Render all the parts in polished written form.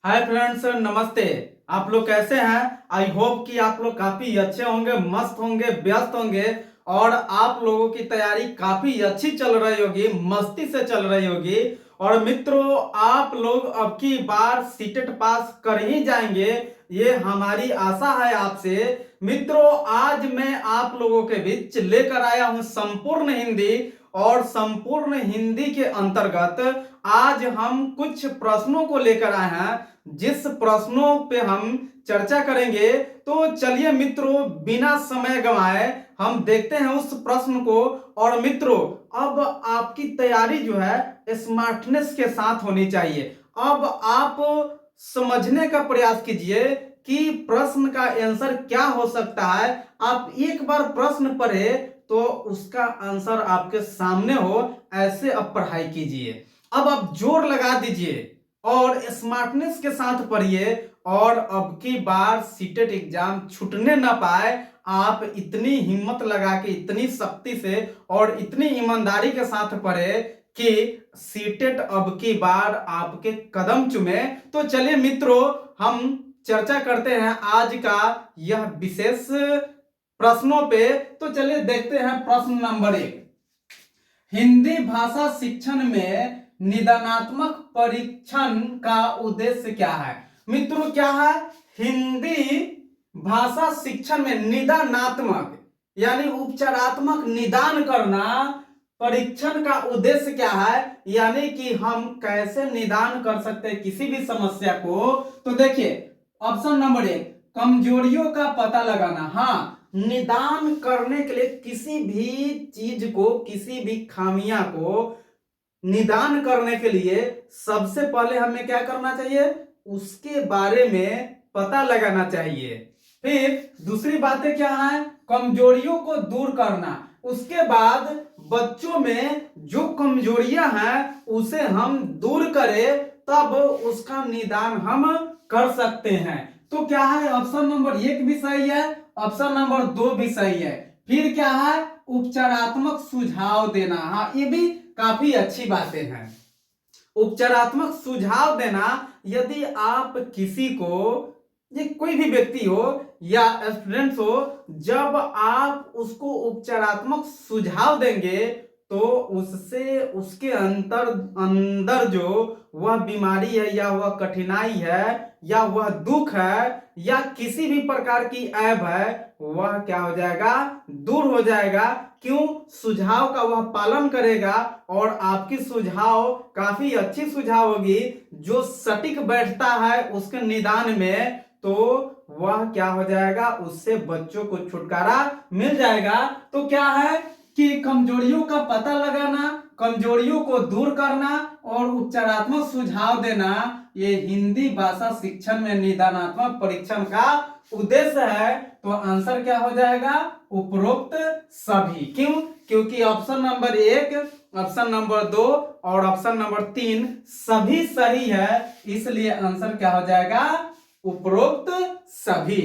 Hi friends, नमस्ते। आप लोग कैसे हैं? आई होप कि आप लोग काफी अच्छे होंगे, मस्त होंगे, व्यस्त होंगे और आप लोगों की तैयारी काफी अच्छी चल रही होगी, मस्ती से चल रही होगी। और मित्रों, आप लोग अब की बार सीटेट पास कर ही जाएंगे, ये हमारी आशा है आपसे। मित्रों, आज मैं आप लोगों के बीच लेकर आया हूं संपूर्ण हिंदी, और संपूर्ण हिंदी के अंतर्गत आज हम कुछ प्रश्नों को लेकर आए हैं, जिस प्रश्नों पे हम चर्चा करेंगे। तो चलिए मित्रों, बिना समय गंवाए हम देखते हैं उस प्रश्न को। और मित्रों, अब आपकी तैयारी जो है स्मार्टनेस के साथ होनी चाहिए। अब आप समझने का प्रयास कीजिए कि प्रश्न का आंसर क्या हो सकता है। आप एक बार प्रश्न पढ़े तो उसका आंसर आपके सामने हो, ऐसे अब पढ़ाई कीजिए। अब आप जोर लगा दीजिए और स्मार्टनेस के साथ पढ़िए, और अब की बार सीटेट एग्जाम छूटने ना पाए। आप इतनी हिम्मत लगा के, इतनी शक्ति से और इतनी ईमानदारी के साथ पढ़े कि सीटेट अब की बार आपके कदम चूमे। तो चलिए मित्रों, हम चर्चा करते हैं आज का यह विशेष प्रश्नों पे। तो चलिए देखते हैं प्रश्न नंबर 1। हिंदी भाषा शिक्षण में निदानात्मक परीक्षण का उद्देश्य क्या है? मित्रों, क्या है? हिंदी भाषा शिक्षण में निदानात्मक यानी उपचारात्मक निदान करना, परीक्षण का उद्देश्य क्या है, यानी कि हम कैसे निदान कर सकते हैं किसी भी समस्या को। तो देखिए, ऑप्शन नंबर 1, कमजोरियों का पता लगाना। हाँ, निदान करने के लिए किसी भी चीज को, किसी भी खामियां को निदान करने के लिए सबसे पहले हमें क्या करना चाहिए? उसके बारे में पता लगाना चाहिए। फिर दूसरी बातें क्या है? कमजोरियों को दूर करना। उसके बाद बच्चों में जो कमजोरियां हैं उसे हम दूर करें, तब उसका निदान हम कर सकते हैं। तो क्या है? ऑप्शन नंबर 1 भी सही है, ऑप्शन नंबर 2 भी सही है। फिर क्या है? उपचारात्मक सुझाव देना। हाँ, ये भी काफी अच्छी बातें हैं। उपचारात्मक सुझाव देना, यदि आप किसी को, ये कोई भी व्यक्ति हो या स्टूडेंट्स हो, जब आप उसको उपचारात्मक सुझाव देंगे तो उससे उसके अंतर अंदर जो वह बीमारी है या वह कठिनाई है या वह दुख है या किसी भी प्रकार की ऐब है, वह क्या हो जाएगा? दूर हो जाएगा। क्यों? सुझाव का वह पालन करेगा और आपकी सुझाव काफी अच्छी सुझाव होगी जो सटीक बैठता है उसके निदान में। तो वह क्या हो जाएगा? उससे बच्चों को छुटकारा मिल जाएगा। तो क्या है कि कमजोरियों का पता लगाना, कमजोरियों को दूर करना और उपचारात्मक सुझाव देना, ये हिंदी भाषा शिक्षण में निदानात्मक परीक्षण का उद्देश्य है। तो आंसर क्या हो जाएगा? उपरोक्त सभी। क्यों? क्योंकि ऑप्शन नंबर 1, ऑप्शन नंबर 2 और ऑप्शन नंबर 3 सभी सही है, इसलिए आंसर क्या हो जाएगा? उपरोक्त सभी।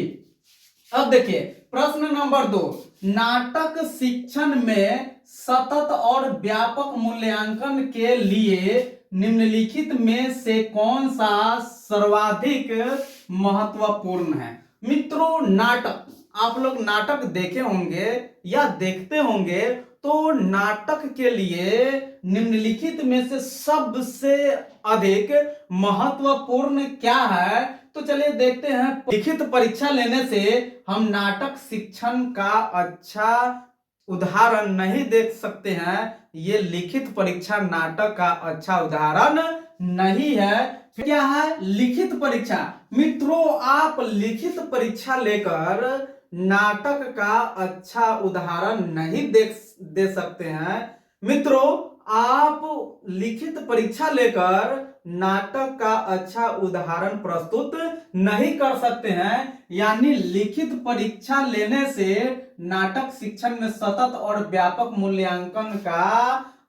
अब देखिए प्रश्न नंबर 2, नाटक शिक्षण में सतत और व्यापक मूल्यांकन के लिए निम्नलिखित में से कौन सा सर्वाधिक महत्वपूर्ण है? मित्रों, नाटक, आप लोग नाटक देखे होंगे या देखते होंगे। तो नाटक के लिए निम्नलिखित में से सबसे अधिक महत्वपूर्ण क्या है? तो चलिए देखते हैं। लिखित परीक्षा लेने से हम नाटक शिक्षण का अच्छा उदाहरण नहीं देख सकते हैं। ये लिखित परीक्षा नाटक का अच्छा उदाहरण नहीं है। फिर क्या है? लिखित परीक्षा। मित्रों, आप लिखित परीक्षा लेकर नाटक का अच्छा उदाहरण नहीं दे सकते हैं। मित्रों, आप लिखित परीक्षा लेकर नाटक का अच्छा उदाहरण प्रस्तुत नहीं कर सकते हैं। यानी लिखित परीक्षा लेने से नाटक शिक्षण में सतत और व्यापक मूल्यांकन का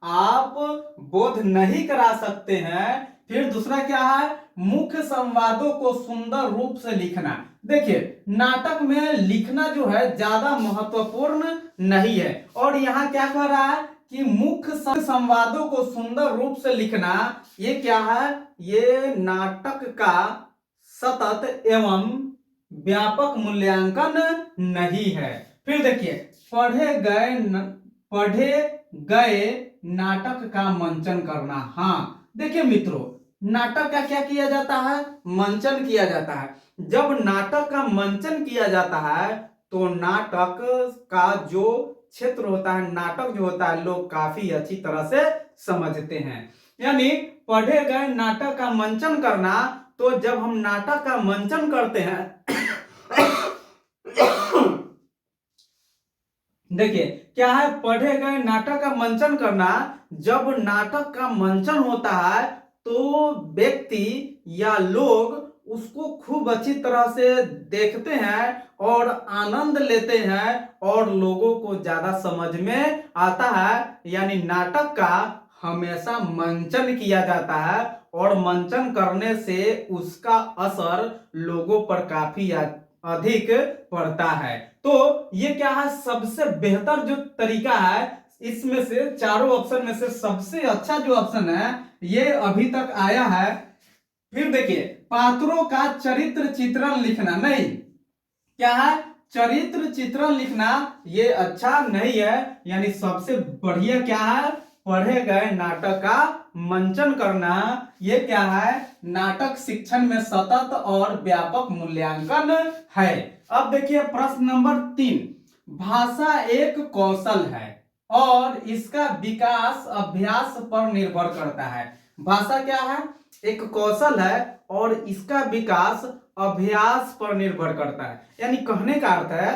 आप बोध नहीं करा सकते हैं। फिर दूसरा क्या है? मुख्य संवादों को सुंदर रूप से लिखना। देखिए, नाटक में लिखना जो है ज्यादा महत्वपूर्ण नहीं है, और यहाँ क्या कह रहा है कि मुख्य संवादों को सुंदर रूप से लिखना, ये क्या है? ये नाटक का सतत एवं व्यापक मूल्यांकन नहीं है। फिर देखिए, पढ़े गए नाटक का मंचन करना। हाँ देखिए मित्रों, नाटक का क्या किया जाता है? मंचन किया जाता है। जब नाटक का मंचन किया जाता है तो नाटक का जो क्षेत्र होता है, नाटक जो होता है, लोग काफी अच्छी तरह से समझते हैं। यानी पढ़े गए नाटक का मंचन करना, तो जब हम नाटक का मंचन करते हैं देखिए क्या है, पढ़े गए नाटक का मंचन करना। जब नाटक का मंचन होता है तो व्यक्ति या लोग उसको खूब अच्छी तरह से देखते हैं और आनंद लेते हैं और लोगों को ज्यादा समझ में आता है। यानी नाटक का हमेशा मंचन किया जाता है और मंचन करने से उसका असर लोगों पर काफी अधिक पड़ता है। तो ये क्या है, सबसे बेहतर जो तरीका है, इसमें से चारों ऑप्शन में से सबसे अच्छा जो ऑप्शन है ये अभी तक आया है। फिर देखिए, पात्रों का चरित्र चित्रण लिखना। नहीं, क्या है, चरित्र चित्रण लिखना ये अच्छा नहीं है। यानी सबसे बढ़िया क्या है, पढ़े गए नाटक का मंचन करना। ये क्या है, नाटक शिक्षण में सतत और व्यापक मूल्यांकन है। अब देखिए प्रश्न नंबर 3, भाषा एक कौशल है और इसका विकास अभ्यास पर निर्भर करता है। भाषा क्या है, एक कौशल है और इसका विकास अभ्यास पर निर्भर करता है। यानी कहने का अर्थ है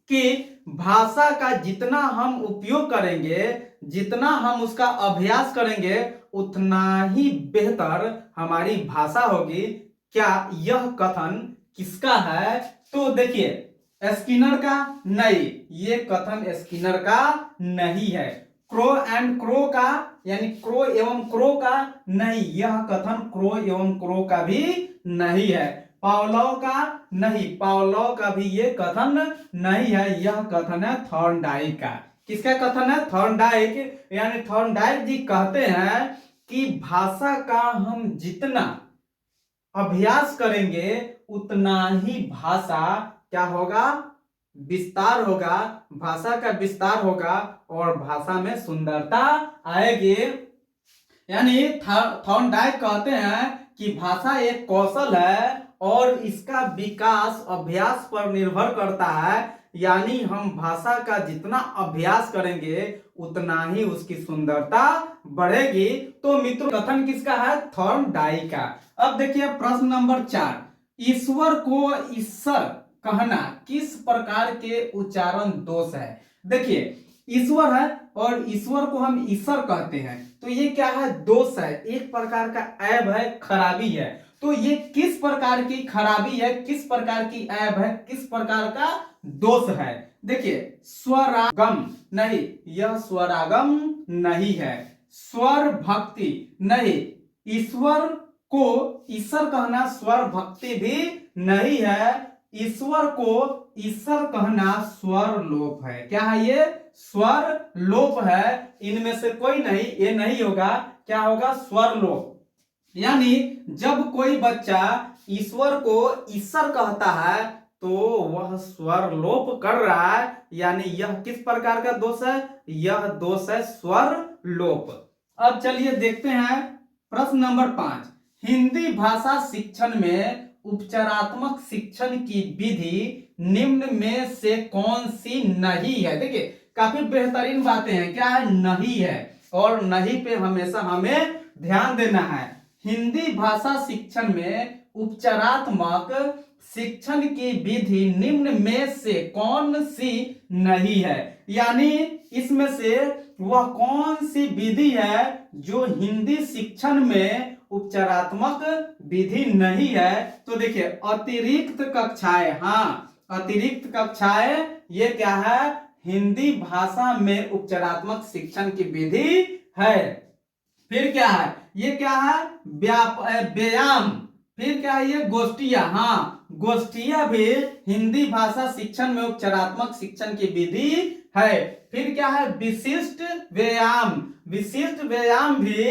कि भाषा का जितना हम उपयोग करेंगे, जितना हम उसका अभ्यास करेंगे, उतना ही बेहतर हमारी भाषा होगी। क्या यह कथन किसका है? तो देखिए, स्किनर का? नहीं, ये कथन स्किनर का नहीं है। क्रो एंड क्रो का, यानी क्रो एवं क्रो का? नहीं, यह कथन क्रो एवं क्रो का भी नहीं है। पावलोव का? नहीं, पावलोव का भी ये कथन नहीं है। यह कथन है थॉर्नडाइक का। किसका कथन है? थॉर्नडाइक। यानी थॉर्नडाइक जी कहते हैं कि भाषा का हम जितना अभ्यास करेंगे उतना ही भाषा क्या होगा, विस्तार होगा, भाषा का विस्तार होगा और भाषा में सुंदरता आएगी। यानी थॉर्नडाइक कहते हैं कि भाषा एक कौशल है और इसका विकास अभ्यास पर निर्भर करता है। यानी हम भाषा का जितना अभ्यास करेंगे उतना ही उसकी सुंदरता बढ़ेगी। तो मित्रों, कथन किसका है? थॉर्नडाइक का। अब देखिए प्रश्न नंबर 4, ईश्वर को ईश्वर कहना किस प्रकार के उच्चारण दोष है? देखिए, ईश्वर है और ईश्वर को हम ईश्वर कहते हैं, तो ये क्या है? दोष है, एक प्रकार का ऐब है, खराबी है। तो ये किस प्रकार की खराबी है, किस प्रकार की ऐब है, किस प्रकार का दोष है? देखिए, स्वरागम? नहीं, यह स्वरागम नहीं है। स्वर भक्ति? नहीं, ईश्वर को ईश्वर कहना स्वर भक्ति भी नहीं है। ईश्वर को ईश्वर कहना स्वर लोप है। क्या है ये? स्वर लोप है। इनमें से कोई नहीं, ये नहीं होगा। क्या होगा? स्वर लोप। यानी जब कोई बच्चा ईश्वर को ईश्वर कहता है तो वह स्वर लोप कर रहा है। यानी यह किस प्रकार का दोष है? यह दोष है स्वर लोप। अब चलिए देखते हैं प्रश्न नंबर 5, हिंदी भाषा शिक्षण में उपचारात्मक शिक्षण की विधि निम्न में से कौन सी नहीं है? देखिए, काफी बेहतरीन बातें हैं। क्या है? नहीं है, और नहीं पे हमेशा हमें ध्यान देना है। हिंदी भाषा शिक्षण में उपचारात्मक शिक्षण की विधि निम्न में से कौन सी नहीं है? यानी इसमें से वह कौन सी विधि है जो हिंदी शिक्षण में उपचारात्मक विधि नहीं है? तो देखिए, अतिरिक्त कक्षाएं। हाँ, अतिरिक्त कक्षाएं ये क्या है? हिंदी भाषा में उपचारात्मक शिक्षण की विधि है। फिर क्या है? ये क्या है? व्यायाम। फिर क्या है? ये गोष्ठियां। हाँ, गोष्ठियां भी हिंदी भाषा शिक्षण में उपचारात्मक शिक्षण की विधि है। फिर क्या है? विशिष्ट व्यायाम। विशिष्ट व्यायाम भी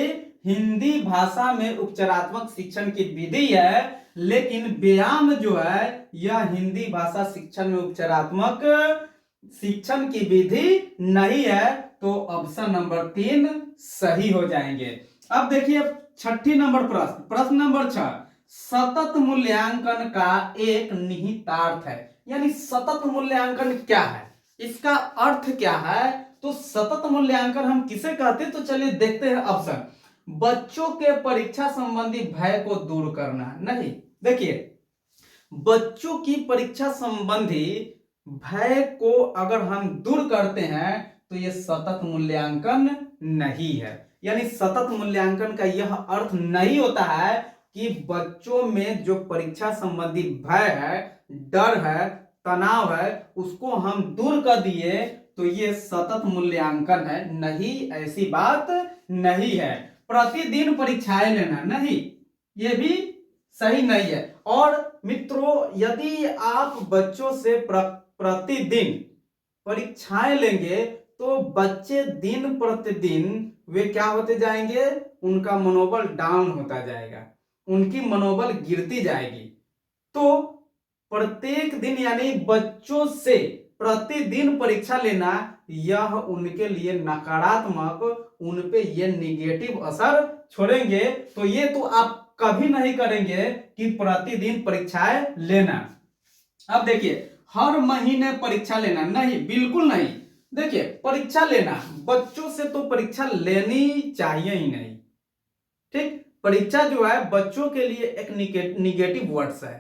हिंदी भाषा में उपचारात्मक शिक्षण की विधि है। लेकिन व्यायाम जो है यह हिंदी भाषा शिक्षण में उपचारात्मक शिक्षण की विधि नहीं है। तो ऑप्शन नंबर 3 सही हो जाएंगे। अब देखिए छठी नंबर प्रश्न नंबर 6, सतत मूल्यांकन का एक निहितार्थ है। यानी सतत मूल्यांकन क्या है, इसका अर्थ क्या है? तो सतत मूल्यांकन हम किसे कहते हैं? तो चलिए देखते हैं ऑप्शन। बच्चों के परीक्षा संबंधी भय को दूर करना नहीं। देखिए बच्चों की परीक्षा संबंधी भय को अगर हम दूर करते हैं तो यह सतत मूल्यांकन नहीं है। यानी सतत मूल्यांकन का यह अर्थ नहीं होता है कि बच्चों में जो परीक्षा संबंधी भय है, डर है, तनाव है, उसको हम दूर कर दिए तो ये सतत मूल्यांकन है। नहीं, ऐसी बात नहीं है। प्रतिदिन परीक्षाएं लेना नहीं, ये भी सही नहीं है। और मित्रों यदि आप बच्चों से प्रतिदिन परीक्षाएं लेंगे तो बच्चे दिन प्रतिदिन वे क्या होते जाएंगे, उनका मनोबल डाउन होता जाएगा, उनकी मनोबल गिरती जाएगी। तो प्रत्येक दिन यानी बच्चों से प्रतिदिन परीक्षा लेना यह उनके लिए नकारात्मक, उन पे ये निगेटिव असर छोड़ेंगे। तो ये तो आप कभी नहीं करेंगे कि प्रतिदिन परीक्षाएं लेना। अब देखिए हर महीने परीक्षा लेना नहीं, बिल्कुल नहीं। देखिए परीक्षा लेना, बच्चों से तो परीक्षा लेनी चाहिए ही नहीं। ठीक, परीक्षा जो है बच्चों के लिए एक निगेटिव वर्ड्स है।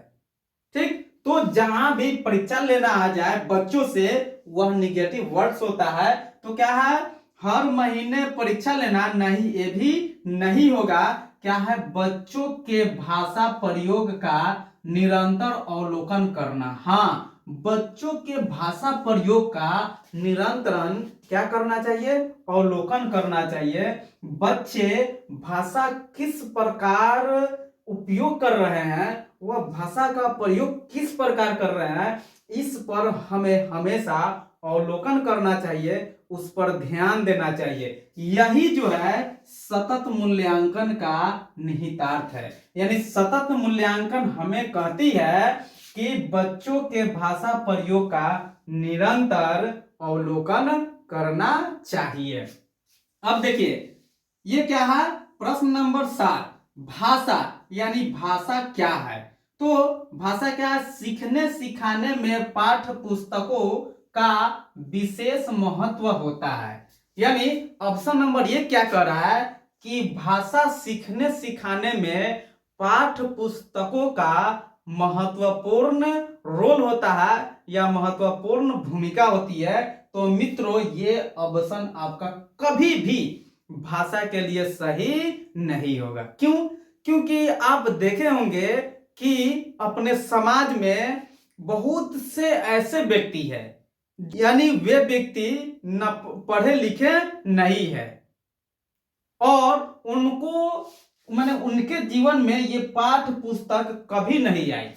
ठीक, तो जहां भी परीक्षा लेना आ जाए बच्चों से वह निगेटिव वर्ड्स होता है। तो क्या है, हर महीने परीक्षा लेना नहीं, ये भी नहीं होगा। क्या है, बच्चों के भाषा प्रयोग का निरंतर अवलोकन करना। हाँ, बच्चों के भाषा प्रयोग का निरंतरन क्या करना चाहिए, अवलोकन करना चाहिए। बच्चे भाषा किस प्रकार उपयोग कर रहे हैं, वह भाषा का प्रयोग किस प्रकार कर रहे हैं, इस पर हमें हमेशा अवलोकन करना चाहिए, उस पर ध्यान देना चाहिए। यही जो है सतत मूल्यांकन का निहितार्थ है। यानी सतत मूल्यांकन हमें कहती है कि बच्चों के भाषा प्रयोग का निरंतर अवलोकन करना चाहिए। अब देखिए ये क्या है, प्रश्न नंबर 7, भाषा यानी भाषा क्या है? तो भाषा क्या है, सीखने सिखाने में पाठ्य पुस्तकों का विशेष महत्व होता है। यानी ऑप्शन नंबर ये क्या कह रहा है कि भाषा सीखने सिखाने में पाठ्य पुस्तकों का महत्वपूर्ण रोल होता है या महत्वपूर्ण भूमिका होती है। तो मित्रों ये ऑप्शन आपका कभी भी भाषा के लिए सही नहीं होगा। क्यों? क्योंकि आप देखे होंगे कि अपने समाज में बहुत से ऐसे व्यक्ति हैं, यानी वे व्यक्ति न पढ़े लिखे नहीं है और उनको माने उनके जीवन में ये पाठ्य पुस्तक कभी नहीं आई,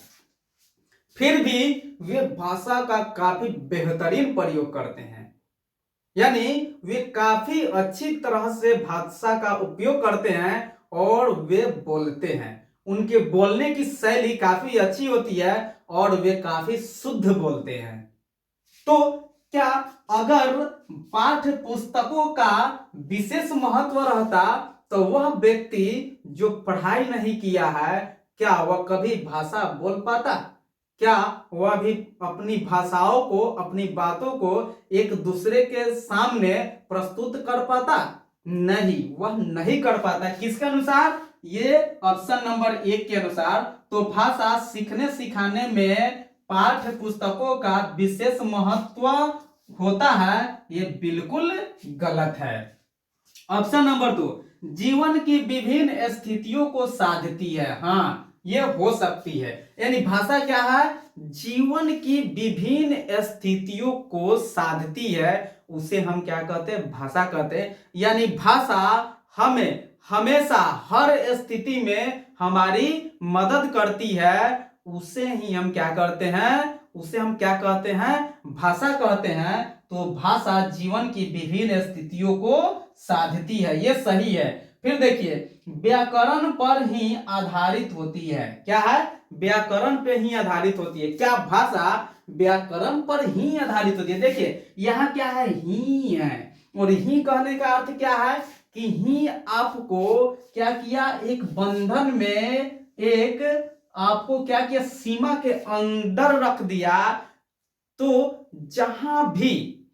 फिर भी वे भाषा का काफी बेहतरीन प्रयोग करते हैं। यानी वे काफी अच्छी तरह से भाषा का उपयोग करते हैं और वे बोलते हैं। उनके बोलने की शैली काफी अच्छी होती है और वे काफी शुद्ध बोलते हैं। तो क्या अगर पाठ्य पुस्तकों का विशेष महत्व रहता तो वह व्यक्ति जो पढ़ाई नहीं किया है क्या वह कभी भाषा बोल पाता? क्या वह भी अपनी भाषाओं को, अपनी बातों को एक दूसरे के सामने प्रस्तुत कर पाता? नहीं, वह नहीं कर पाता। किसके अनुसार? ये ऑप्शन नंबर 1 के अनुसार। तो भाषा सीखने सिखाने में पाठ्य पुस्तकों का विशेष महत्व होता है, ये बिल्कुल गलत है। ऑप्शन नंबर 2, जीवन की विभिन्न स्थितियों को साधती है। हाँ, ये हो सकती है। यानी भाषा क्या है, जीवन की विभिन्न स्थितियों को साधती है, उसे हम क्या कहते हैं, भाषा कहते हैं। यानी भाषा हमें हमेशा हर स्थिति में हमारी मदद करती है, उसे ही हम क्या करते हैं, उसे हम क्या कहते हैं, भाषा कहते हैं। तो भाषा जीवन की विभिन्न स्थितियों को साधती है, ये सही है। फिर देखिए व्याकरण पर ही आधारित होती है। क्या है? व्याकरण पे ही आधारित होती है। क्या भाषा व्याकरण पर ही आधारित होती है। देखिए यहाँ क्या है, ही है, और ही कहने का अर्थ क्या है कि ही आपको क्या किया, एक बंधन में, एक आपको क्या किया, सीमा के अंदर रख दिया। तो जहां भी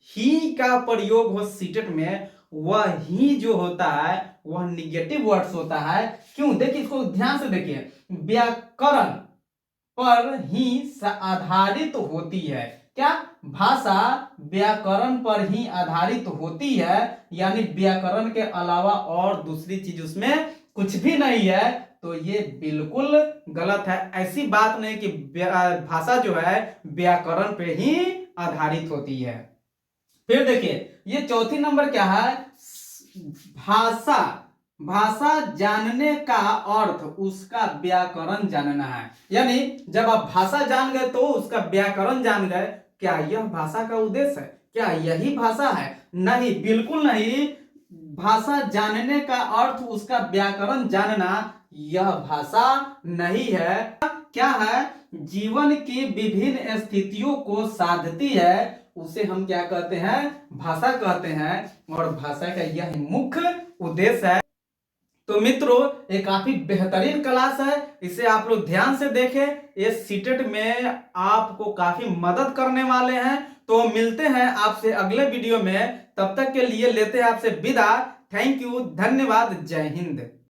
ही का प्रयोग हो सीटेट में, वह ही जो होता है वह निगेटिव वर्ड्स होता है। क्यों? देखिए इसको ध्यान से देखिए, व्याकरण पर ही आधारित होती है। क्या? भाषा व्याकरण पर ही आधारित होती है, यानी व्याकरण के अलावा और दूसरी चीज उसमें कुछ भी नहीं है। तो ये बिल्कुल गलत है। ऐसी बात नहीं कि भाषा जो है व्याकरण पे ही आधारित होती है। फिर देखिए ये चौथी नंबर क्या है, भाषा, भाषा जानने का अर्थ उसका व्याकरण जानना है। यानी जब आप भाषा जान गए तो उसका व्याकरण जान गए। क्या यह भाषा का उद्देश्य है? क्या यही भाषा है? नहीं, बिल्कुल नहीं। भाषा जानने का अर्थ उसका व्याकरण जानना, यह भाषा नहीं है। क्या है? जीवन की विभिन्न स्थितियों को साधती है, उसे हम क्या कहते हैं? भाषा कहते हैं। और भाषा का यह मुख्य उद्देश्य है। तो मित्रों ये काफी बेहतरीन क्लास है, इसे आप लोग ध्यान से देखें। ये सीटेट में आपको काफी मदद करने वाले हैं। तो मिलते हैं आपसे अगले वीडियो में, तब तक के लिए लेते हैं आपसे विदा। थैंक यू, धन्यवाद, जय हिंद।